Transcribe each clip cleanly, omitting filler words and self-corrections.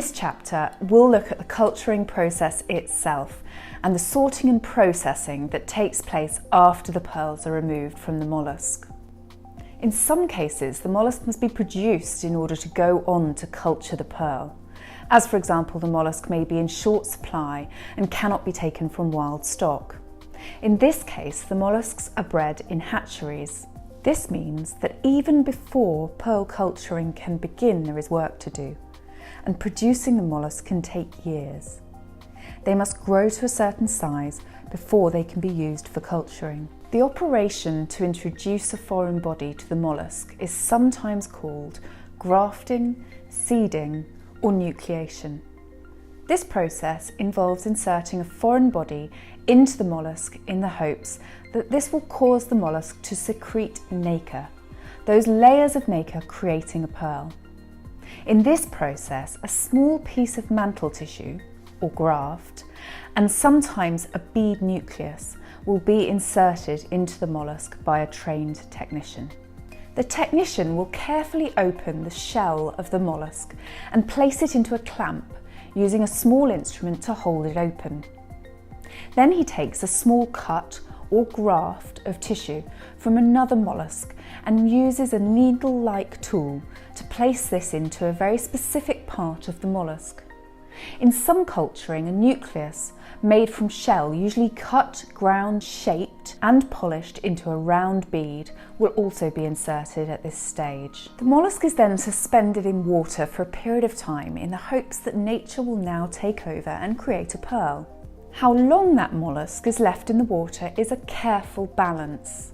this chapter, we'll look at the culturing process itself and the sorting and processing that takes place after the pearls are removed from the mollusk. In some cases, the mollusk must be produced in order to go on to culture the pearl, as for example, the mollusk may be in short supply and cannot be taken from wild stock. In this case, the mollusks are bred in hatcheries. This means that even before pearl culturing can begin, there is work to do, and producing the mollusk can take years. They must grow to a certain size before they can be used for culturing. The operation to introduce a foreign body to the mollusk is sometimes called grafting, seeding, or nucleation. This process involves inserting a foreign body into the mollusk in the hopes that this will cause the mollusk to secrete nacre, those layers of nacre creating a pearl. In this process, a small piece of mantle tissue, or graft, and sometimes a bead nucleus will be inserted into the mollusk by a trained technician. The technician will carefully open the shell of the mollusk and place it into a clamp using a small instrument to hold it open. Then he takes a small cut or graft of tissue from another mollusk and uses a needle-like tool to place this into a very specific part of the mollusk. In some culturing, a nucleus made from shell, usually cut, ground, shaped and polished into a round bead, will also be inserted at this stage. The mollusk is then suspended in water for a period of time in the hopes that nature will now take over and create a pearl. How long that mollusk is left in the water is a careful balance.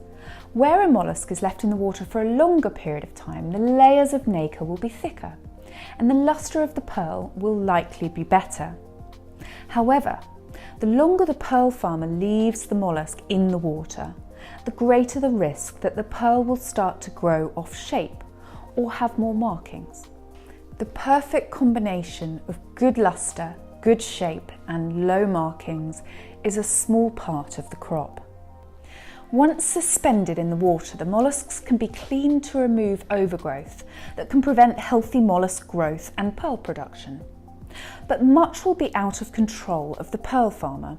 Where a mollusk is left in the water for a longer period of time, the layers of nacre will be thicker and the lustre of the pearl will likely be better. However, the longer the pearl farmer leaves the mollusk in the water, the greater the risk that the pearl will start to grow off shape or have more markings. The perfect combination of good lustre, good shape and low markings is a small part of the crop. Once suspended in the water, the mollusks can be cleaned to remove overgrowth that can prevent healthy mollusk growth and pearl production. But much will be out of control of the pearl farmer,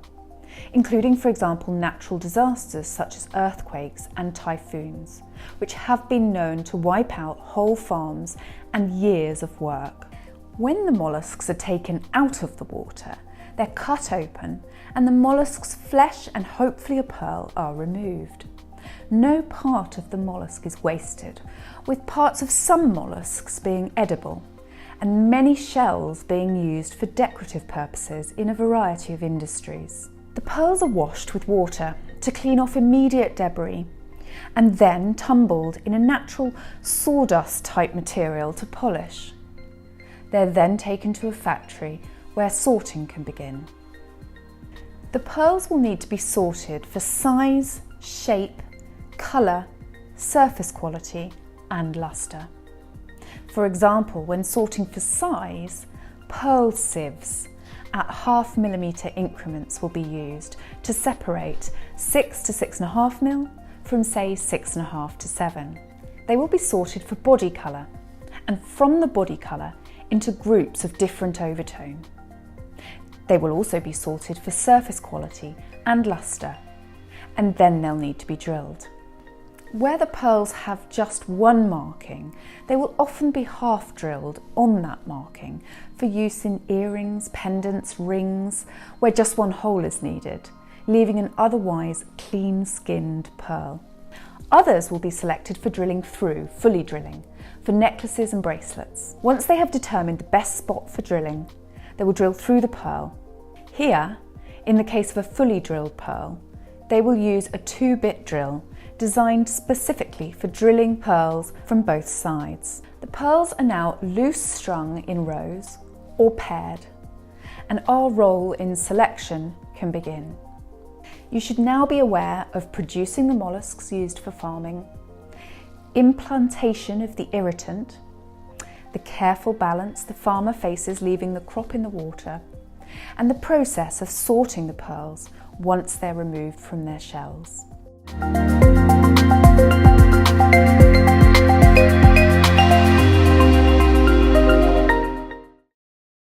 including, for example, natural disasters such as earthquakes and typhoons, which have been known to wipe out whole farms and years of work. When the mollusks are taken out of the water, they're cut open and the mollusk's flesh and hopefully a pearl are removed. No part of the mollusk is wasted, with parts of some mollusks being edible and many shells being used for decorative purposes in a variety of industries. The pearls are washed with water to clean off immediate debris and then tumbled in a natural sawdust type material to polish. They're then taken to a factory where sorting can begin. The pearls will need to be sorted for size, shape, colour, surface quality and lustre. For example, when sorting for size, pearl sieves at 0.5 mm increments will be used to separate 6 to 6.5 mm from say 6.5 to 7. They will be sorted for body colour and from the body colour into groups of different overtone. They will also be sorted for surface quality and lustre, and then they'll need to be drilled. Where the pearls have just one marking, they will often be half drilled on that marking for use in earrings, pendants, rings, where just one hole is needed, leaving an otherwise clean-skinned pearl. Others will be selected for drilling through, fully drilling, for necklaces and bracelets. Once they have determined the best spot for drilling, they will drill through the pearl. Here, in the case of a fully drilled pearl, they will use a 2-bit drill designed specifically for drilling pearls from both sides. The pearls are now loose strung in rows or paired, and our role in selection can begin. You should now be aware of producing the mollusks used for farming, implantation of the irritant, the careful balance the farmer faces leaving the crop in the water, and the process of sorting the pearls once they're removed from their shells.